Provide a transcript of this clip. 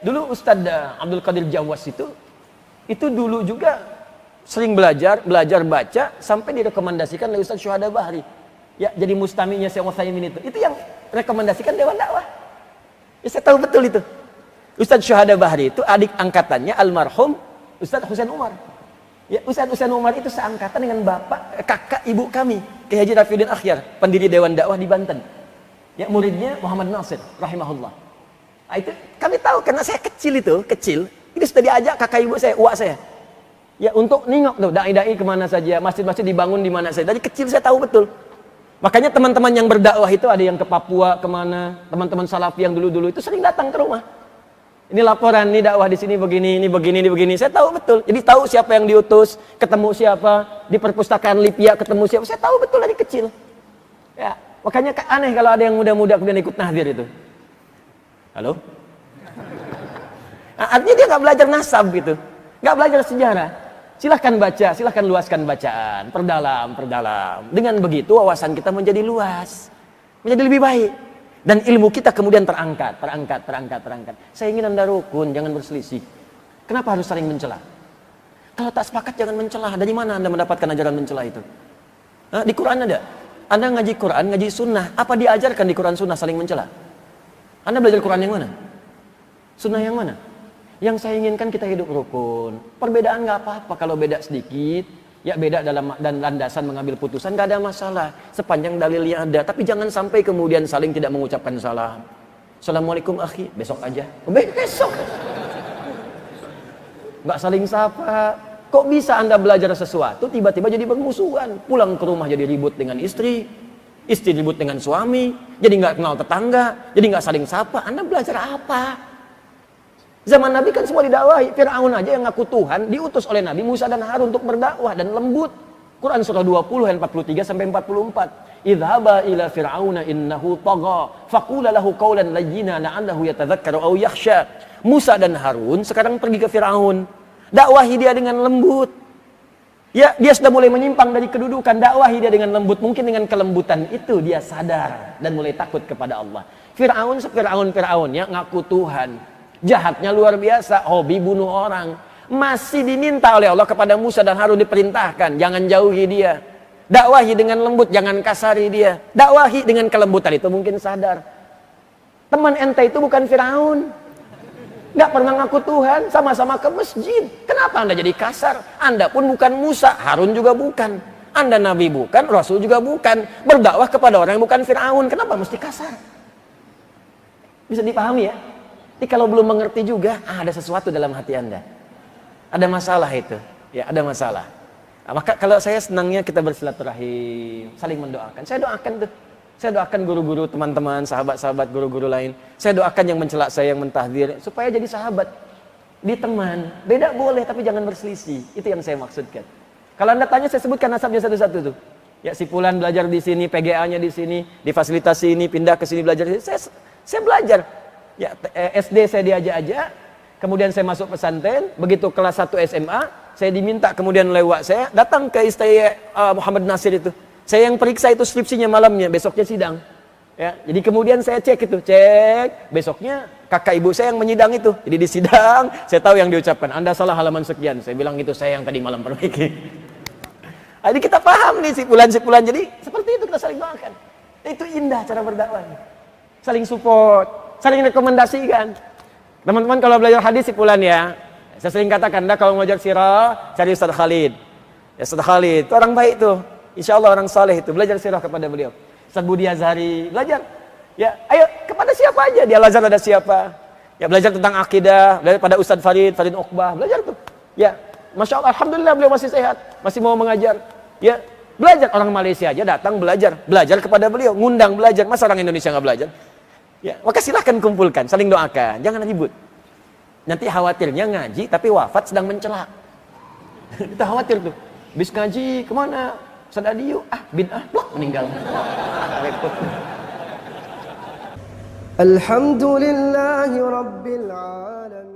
Dulu Ustadz Abdul Qadir Jawas itu dulu juga sering belajar baca sampai direkomendasikan oleh Ustadz Syuhada Bahri. Ya, jadi mustaminya Syekh Utsaimin itu yang rekomendasikan Dewan Dakwah. Ya, saya tahu betul itu. Ustadz Syuhada Bahri itu adik angkatannya almarhum Ustadz Husain Umar. Ya, Ustadz Husain Umar itu seangkatan dengan kakak ibu kami, Kiai Haji Rafiuddin Akhyar, pendiri Dewan Dakwah di Banten. Ya, muridnya Muhammad Nasir rahimahullah. Nah, itu kami tahu karena saya kecil. Itu sudah diajak kakak ibu saya, uak saya. Ya, untuk nengok tuh dai-dai kemana saja, masjid-masjid dibangun di mana saja. Dari kecil saya tahu betul. Makanya teman-teman yang berdakwah itu ada yang ke Papua kemana, teman-teman salafi yang dulu-dulu itu sering datang ke rumah. Ini laporan, ini dakwah di sini begini, ini begini. Saya tahu betul. Jadi tahu siapa yang diutus, ketemu siapa, di perpustakaan Lipia ketemu siapa. Saya tahu betul dari kecil. Ya, makanya aneh kalau ada yang muda-muda kemudian ikut nahdir itu. Halo? Nah, artinya dia nggak belajar nasab gitu, nggak belajar sejarah. Silahkan baca, silahkan luaskan bacaan, perdalam. Dengan begitu wawasan kita menjadi luas, menjadi lebih baik. Dan ilmu kita kemudian terangkat. Saya ingin Anda rukun, jangan berselisih. Kenapa harus saling mencela? Kalau tak sepakat jangan mencela. Dari mana Anda mendapatkan ajaran mencela itu? Nah, di Quran ada. Anda ngaji Quran, ngaji sunnah. Apa diajarkan di Quran sunnah saling mencela? Anda belajar Quran yang mana? Sunnah yang mana? Yang saya inginkan kita hidup rukun. Perbedaan nggak apa-apa kalau beda sedikit. Ya beda dalam dan landasan mengambil putusan nggak ada masalah. Sepanjang dalilnya ada. Tapi jangan sampai kemudian saling tidak mengucapkan salam. Assalamualaikum akhi. Besok aja. Besok. Nggak saling sapa. Kok bisa Anda belajar sesuatu tiba-tiba jadi bermusuhan? Pulang ke rumah jadi ribut dengan istri ribut dengan suami, jadi nggak kenal tetangga, jadi nggak saling sapa. Anda belajar apa? Zaman Nabi kan semua didakwahi. Fir'aun aja yang ngaku Tuhan diutus oleh Nabi Musa dan Harun untuk berdakwah dan lembut. Quran surah 20 ayat 43 sampai 44. Idhaba ila fir'auna innahu tagha faqula lahu qawlan layyina la'allahu yatadhakkaru aw yakhsha. Musa dan Harun sekarang pergi ke Fir'aun. Dakwahi dia dengan lembut. Ya, dia sudah mulai menyimpang dari kedudukan, dakwahi dia dengan lembut. Mungkin dengan kelembutan itu dia sadar dan mulai takut kepada Allah. Fir'aun ya ngaku Tuhan. Jahatnya luar biasa, hobi bunuh orang. Masih diminta oleh Allah kepada Musa dan Harun diperintahkan, jangan jauhi dia. Dakwahi dengan lembut, jangan kasari dia. Dakwahi dengan kelembutan itu mungkin sadar. Teman ente itu bukan Fir'aun. Nggak pernah ngaku Tuhan, sama-sama ke masjid. Kenapa Anda jadi kasar? Anda pun bukan Musa, Harun juga bukan. Anda Nabi bukan, Rasul juga bukan. Berdakwah kepada orang yang bukan Fir'aun. Kenapa mesti kasar? Bisa dipahami ya? Jadi kalau belum mengerti juga, ada sesuatu dalam hati Anda. Ada masalah itu. Ya, ada masalah. Nah, maka kalau saya senangnya kita bersilaturahim, saling mendoakan. Saya doakan tuh. Saya doakan guru-guru, teman-teman, sahabat-sahabat, guru-guru lain. Saya doakan yang mencela saya, yang mentahdir, supaya jadi sahabat. Di teman. Beda boleh, tapi jangan berselisih. Itu yang saya maksudkan. Kalau Anda tanya, saya sebutkan nasabnya satu-satu tuh. Ya, si Fulan belajar di sini, PGA-nya di sini, di fasilitas ini, pindah ke sini belajar di sini. Saya belajar. Ya, SD saya diajak-ajak, kemudian saya masuk pesantren, begitu kelas 1 SMA, saya diminta kemudian lewat saya datang ke istana Muhammad Nasir itu. Saya yang periksa itu skripsinya malamnya, besoknya sidang. Ya, jadi kemudian saya cek, besoknya kakak ibu saya yang menyidang itu. Jadi di sidang, saya tahu yang diucapkan, Anda salah halaman sekian. Saya bilang itu saya yang tadi malam perbaiki. Jadi kita paham nih si Fulan. Jadi seperti itu kita saling doakan. Itu indah cara berdakwah. Saling support, saling rekomendasikan. Teman-teman kalau belajar hadis si Fulan ya. Saya sering katakan, Anda kalau belajar sirah, cari Ustaz Khalid. Ya Ustaz Khalid, itu orang baik tuh. Insya Allah orang saleh itu, belajar sirah kepada beliau. Ustaz Budi Azhari, belajar. Ya, ayo kepada siapa aja, di Al Azhar ada siapa. Ya belajar tentang akidah, belajar pada Ustaz Farid Uqbah, belajar tuh. Ya, Masya Allah, Alhamdulillah beliau masih sehat, masih mau mengajar. Ya, belajar. Orang Malaysia aja datang belajar kepada beliau, ngundang belajar. Masa orang Indonesia nggak belajar? Ya, maka silahkan kumpulkan, saling doakan, jangan ribut. Nanti khawatirnya ngaji tapi wafat sedang mencela. Kita khawatir tuh. Habis ngaji kemana? Sadadiu, bid'ah, meninggal. Repot. Alhamdulillahi Rabbil Alamin.